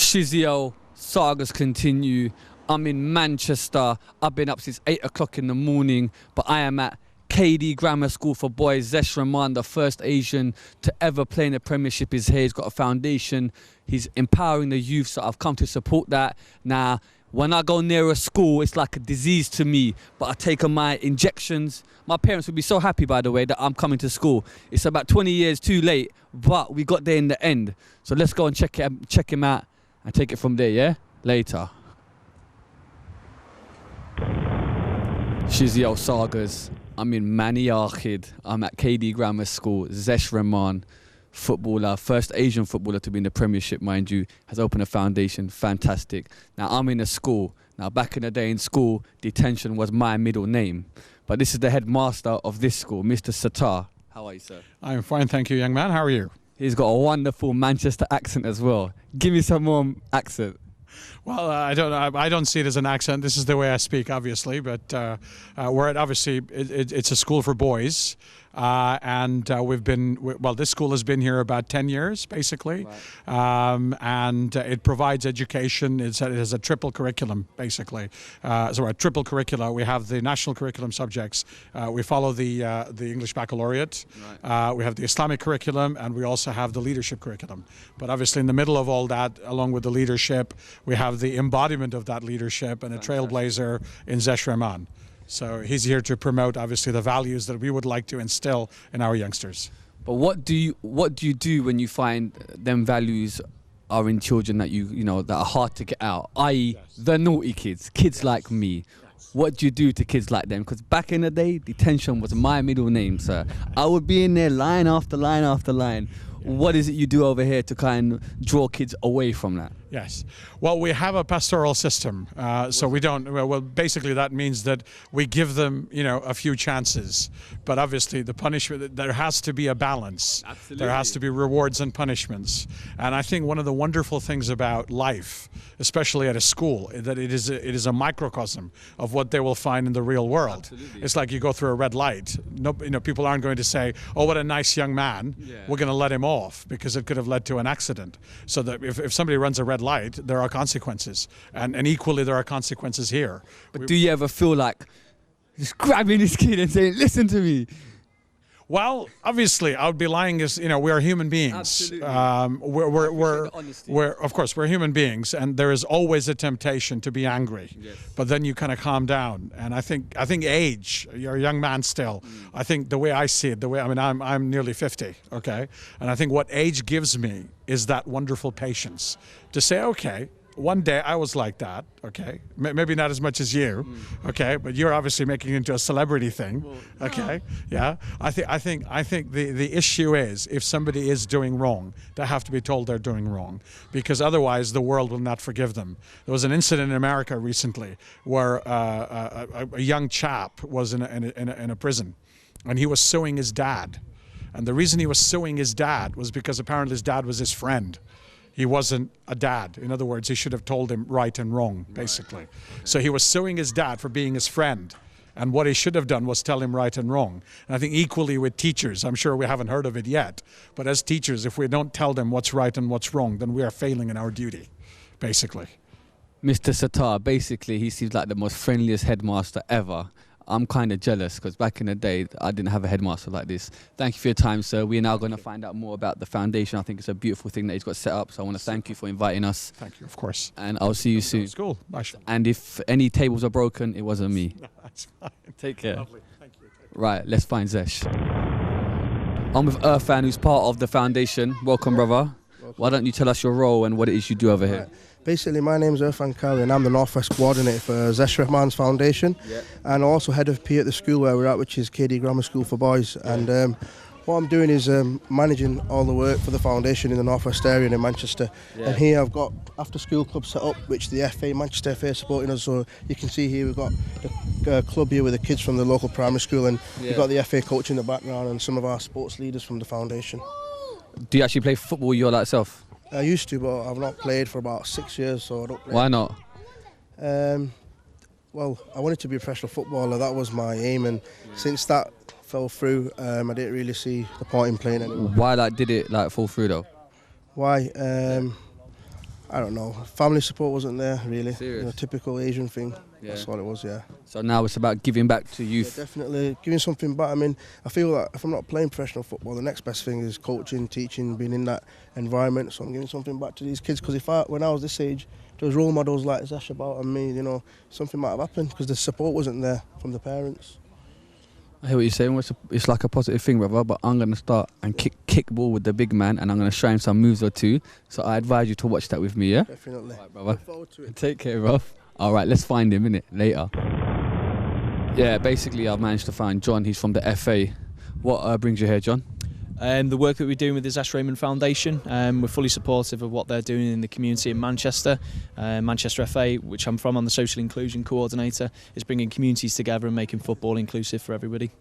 SHIZZIO, sagas continue. I'm in Manchester. I've been up since 8 o'clock in the morning, but I am at KD Grammar School for Boys. Zesh Rehman, the first Asian to ever play in the Premiership, is here. He's got a foundation. He's empowering the youth, so I've come to support that. Now, when I go near a school, it's like a disease to me, but I take on my injections. My parents would be so happy, by the way, that I'm coming to school. It's about 20 years too late, but we got there in the end. So let's go and check him out and take it from there, yeah? Later. SHIZZIO Sagas. I'm in Maniarchid. I'm at KD Grammar School. Zesh Rehman, footballer, first Asian footballer to be in the Premiership, mind you, has opened a foundation. Fantastic. Now, I'm in a school. Now, back in the day in school, detention was my middle name. But this is the headmaster of this school, Mr. Sattar. How are you, sir? I'm fine, thank you, young man. How are you? He's got a wonderful Manchester accent as well. Give me some more accent. Well, I don't see it as an accent. This is the way I speak, obviously. But we're at, obviously, it's a school for boys. And we've been, well, this school has been here about 10 years, basically. Right. And it provides education. It has a triple curriculum, basically. So a triple curricula. We have the national curriculum subjects. We follow the English baccalaureate. Right. We have the Islamic curriculum, and we also have the leadership curriculum. But obviously in the middle of all that, along with the leadership, we have the embodiment of that leadership and a trailblazer in Zesh Rehman. So he's here to promote, obviously, the values that we would like to instill in our youngsters. But what do you do when you find them values are in children that you know that are hard to get out, i.e. Yes. The naughty kids yes. like me? Yes. What do you do to kids like them? Because back in the day, detention was my middle name, sir. I would be in there line after line after line. What is it you do over here to kind of draw kids away from that? Yes. Well, we have a pastoral system, so we don't, well, basically that means that we give them, you know, a few chances. But obviously the punishment, there has to be a balance. Absolutely. There has to be rewards and punishments. And I think one of the wonderful things about life, especially at a school, is that it is a microcosm of what they will find in the real world. Absolutely. It's like you go through a red light. No, you know, people aren't going to say, oh, what a nice young man. Yeah. We're going to let him off, because it could have led to an accident. So that if somebody runs a red light, there are consequences, and equally there are consequences here. But do you ever feel like just grabbing this kid and saying, listen to me? Well, obviously, I would be lying as, you know, we are human beings. Absolutely. We're of course, we're human beings, and there is always a temptation to be angry. Yes. But then you kind of calm down. And I think age, you're a young man still. I think the way I see it, I mean, I'm nearly 50, okay? And I think what age gives me is that wonderful patience to say, okay, one day I was like that, okay? Maybe not as much as you, okay? But you're obviously making it into a celebrity thing, okay? Yeah. I think the issue is, if somebody is doing wrong, they have to be told they're doing wrong, because otherwise the world will not forgive them. There was an incident in America recently where a young chap was in a prison, and he was suing his dad. And the reason he was suing his dad was because apparently his dad was his friend. He wasn't a dad. In other words, he should have told him right and wrong, basically. Right. Okay. So he was suing his dad for being his friend. And what he should have done was tell him right and wrong. And I think equally with teachers, I'm sure we haven't heard of it yet, but as teachers, if we don't tell them what's right and what's wrong, then we are failing in our duty, basically. Mr. Sattar, basically, he seems like the most friendliest headmaster ever. I'm kind of jealous, because back in the day, I didn't have a headmaster like this. Thank you for your time, sir. We are now going to find out more about the foundation. I think it's a beautiful thing that he's got set up, so I want to thank you for inviting us. Thank you, of course. And I'll see you soon. It's cool. Nice. And if any tables are broken, it wasn't me. No, that's fine. Take care. Lovely. Thank you. Right, let's find Zesh. I'm with Irfan, who's part of the foundation. Welcome, brother. Welcome. Why don't you tell us your role and what it is you do over here? Basically, my name is Irfan Kari, and I'm the Northwest Coordinator for Zesh Rehman's Foundation, and also Head of P at the school where we're at, which is KD Grammar School for Boys. And what I'm doing is managing all the work for the foundation in the Northwest area and in Manchester. And here I've got after-school club set up, which the FA, Manchester FA, supporting us. So you can see here we've got the club here with the kids from the local primary school, and we've got the FA coach in the background and some of our sports leaders from the foundation. Do you actually play football yourself? I used to, but I've not played for about 6 years, so I don't play. Why not? Well, I wanted to be a professional footballer. That was my aim, and since that fell through, I didn't really see the point in playing anymore. Why did it fall through though? Why? I don't know. Family support wasn't there, really. Serious? You know, typical Asian thing. Yeah. That's all it was, yeah. So now it's about giving back to Yeah, youth. definitely giving something back. I mean, I feel like if I'm not playing professional football, the next best thing is coaching, teaching, being in that environment. So I'm giving something back to these kids, because when I was this age, there was role models like Zesh about and me, you know, something might have happened because the support wasn't there from the parents. I hear what you're saying. It's like a positive thing, brother, but I'm going to start and kick ball with the big man, and I'm going to show him some moves or two. So I advise you to watch that with me, yeah? Definitely. All right, brother. Look forward to it. Take care, bro. All right, let's find him, innit, later. Yeah, basically I've managed to find John. He's from the FA. What brings you here, John? The work that we're doing with the Zesh Rehman Foundation, we're fully supportive of what they're doing in the community in Manchester. Manchester FA, which I'm from, I'm the Social Inclusion Coordinator, is bringing communities together and making football inclusive for everybody.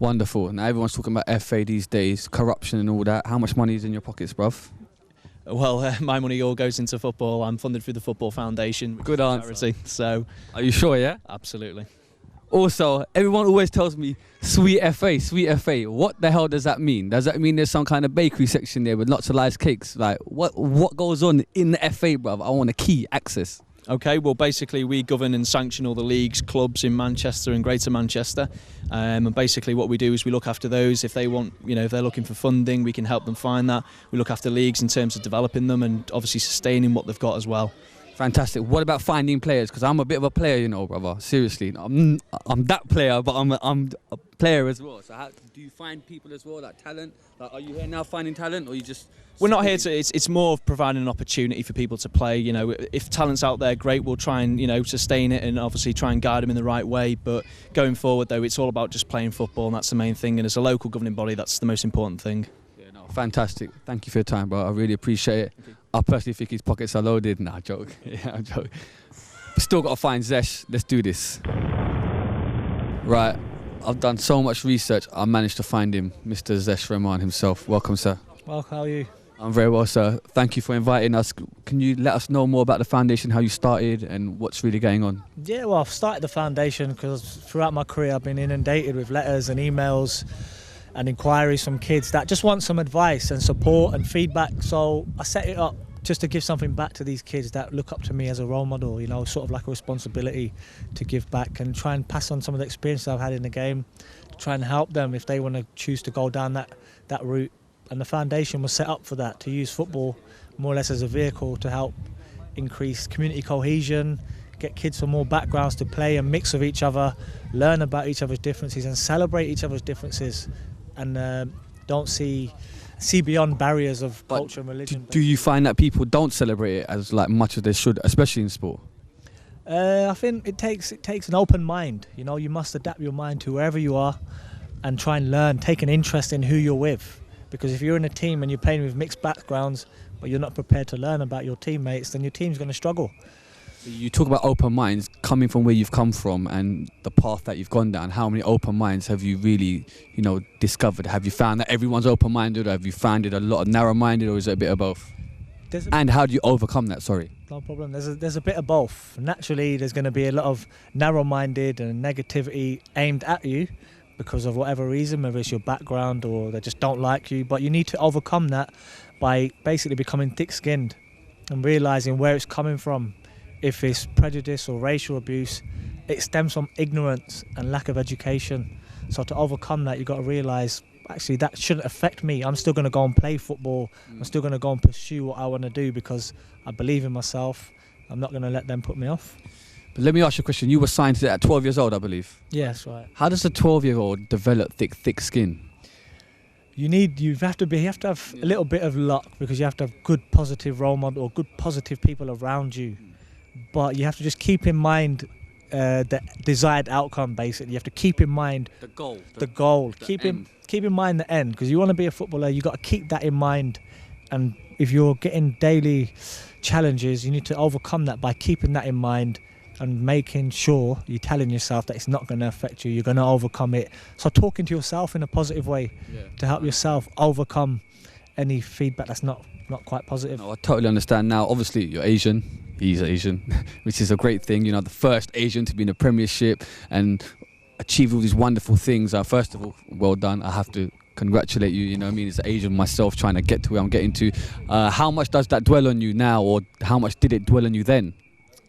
Wonderful. Now everyone's talking about FA these days, corruption and all that. How much money is in your pockets, bruv? Well, my money all goes into football. I'm funded through the Football Foundation. Good answer. Charity, so, Are you sure, yeah? absolutely. Also, everyone always tells me, sweet FA, sweet FA. What the hell does that mean? Does that mean there's some kind of bakery section there with lots of nice cakes? Like, what goes on in the FA, bruv? I want a key access. Okay, well, basically we govern and sanction all the leagues, clubs in Manchester and Greater Manchester, and basically what we do is we look after those. If they want, if they're looking for funding, we can help them find that. We look after leagues in terms of developing them and obviously sustaining what they've got as well. Fantastic. What about finding players? Because I'm a bit of a player, brother. Seriously, I'm that player, but I'm a player as well. So how do you find people as well, like talent? Like, are you here now finding talent, or you just? We're not here to. It's more of providing an opportunity for people to play. If talent's out there, great. We'll try and sustain it and obviously try and guide them in the right way. But going forward, though, it's all about just playing football, and that's the main thing. And as a local governing body, that's the most important thing. Yeah, no, fantastic. Thank you for your time, bro. I really appreciate it. I personally think his pockets are loaded. Nah, joke. Yeah, I'm joking. Still got to find Zesh. Let's do this. Right. I've done so much research. I managed to find him, Mr. Zesh Rehman himself. Welcome, sir. Well, how are you? I'm very well, sir. Thank you for inviting us. Can you let us know more about the foundation, how you started and what's really going on? Yeah, well, I've started the foundation because throughout my career I've been inundated with letters and emails and inquiries from kids that just want some advice and support and feedback. So I set it up just to give something back to these kids that look up to me as a role model, sort of like a responsibility to give back and try and pass on some of the experiences I've had in the game, try and help them if they want to choose to go down that route. And the foundation was set up for that, to use football more or less as a vehicle to help increase community cohesion, get kids from all backgrounds to play and mix with each other, learn about each other's differences and celebrate each other's differences, and don't see beyond barriers of culture and religion. Do you find that people don't celebrate it as much as they should, especially in sport? I think it takes an open mind. You must adapt your mind to wherever you are and try and learn, take an interest in who you're with. Because if you're in a team and you're playing with mixed backgrounds, but you're not prepared to learn about your teammates, then your team's going to struggle. You talk about open minds, coming from where you've come from and the path that you've gone down. How many open minds have you really, discovered? Have you found that everyone's open-minded, or have you found it a lot of narrow-minded, or is it a bit of both? And how do you overcome that? Sorry. No problem. There's a bit of both. Naturally, there's going to be a lot of narrow-minded and negativity aimed at you because of whatever reason, whether it's your background or they just don't like you. But you need to overcome that by basically becoming thick-skinned and realising where it's coming from. If it's prejudice or racial abuse, it stems from ignorance and lack of education. So to overcome that, you've got to realise, actually, that shouldn't affect me. I'm still going to go and play football. I'm still going to go and pursue what I want to do because I believe in myself. I'm not going to let them put me off. But let me ask you a question. You were signed to it at 12 years old, I believe. Yes, right. How does a 12-year-old develop thick skin? You have to have a little bit of luck, because you have to have good positive role model or good positive people around you. But you have to just keep in mind the desired outcome. Basically, you have to keep in mind the goal. The goal. Keep in mind the end, because you want to be a footballer. You got to keep that in mind. And if you're getting daily challenges, you need to overcome that by keeping that in mind and making sure you're telling yourself that it's not going to affect you. You're going to overcome it. So talking to yourself in a positive way to help yourself overcome any feedback that's not quite positive. No, I totally understand now. Obviously, you're Asian. He's Asian, which is a great thing. The first Asian to be in the Premiership and achieve all these wonderful things. First of all, well done. I have to congratulate you. You know what I mean? As an Asian myself, trying to get to where I'm getting to. How much does that dwell on you now, or how much did it dwell on you then?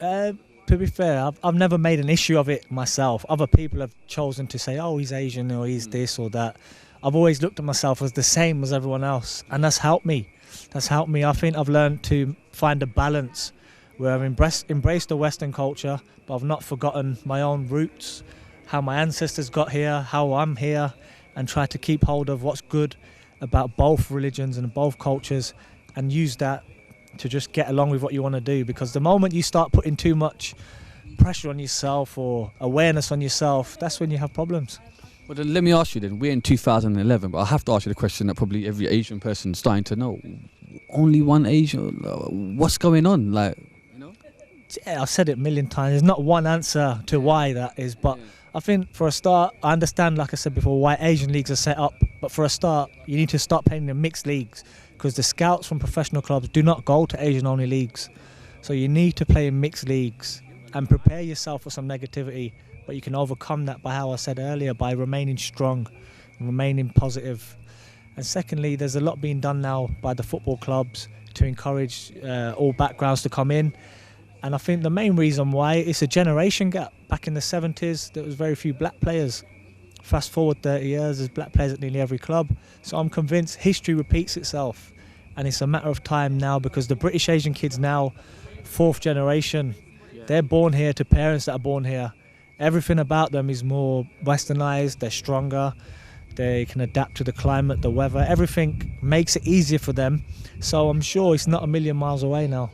To be fair, I've never made an issue of it myself. Other people have chosen to say, oh, he's Asian or he's this or that. I've always looked at myself as the same as everyone else, and that's helped me. That's helped me. I think I've learned to find a balance where I've embraced the Western culture, but I've not forgotten my own roots, how my ancestors got here, how I'm here, and try to keep hold of what's good about both religions and both cultures, and use that to just get along with what you want to do. Because the moment you start putting too much pressure on yourself or awareness on yourself, that's when you have problems. Well, then let me ask you then. We're in 2011, but I have to ask you the question that probably every Asian person is starting to know. Only one Asian? What's going on? Like, you know? Yeah, I've said it a million times. There's not one answer to why that is, but I think for a start, I understand, like I said before, why Asian leagues are set up. But for a start, you need to start playing in mixed leagues, because the scouts from professional clubs do not go to Asian-only leagues. So you need to play in mixed leagues and prepare yourself for some negativity. But you can overcome that by, how I said earlier, by remaining strong, remaining positive. And secondly, there's a lot being done now by the football clubs to encourage all backgrounds to come in. And I think the main reason why, it's a generation gap. Back in the 70s, there was very few black players. Fast forward 30 years, there's black players at nearly every club. So I'm convinced history repeats itself. And it's a matter of time now, because the British Asian kids now, 4th generation, they're born here to parents that are born here. Everything about them is more westernized, they're stronger, they can adapt to the climate, the weather, everything makes it easier for them. So I'm sure it's not a million miles away now.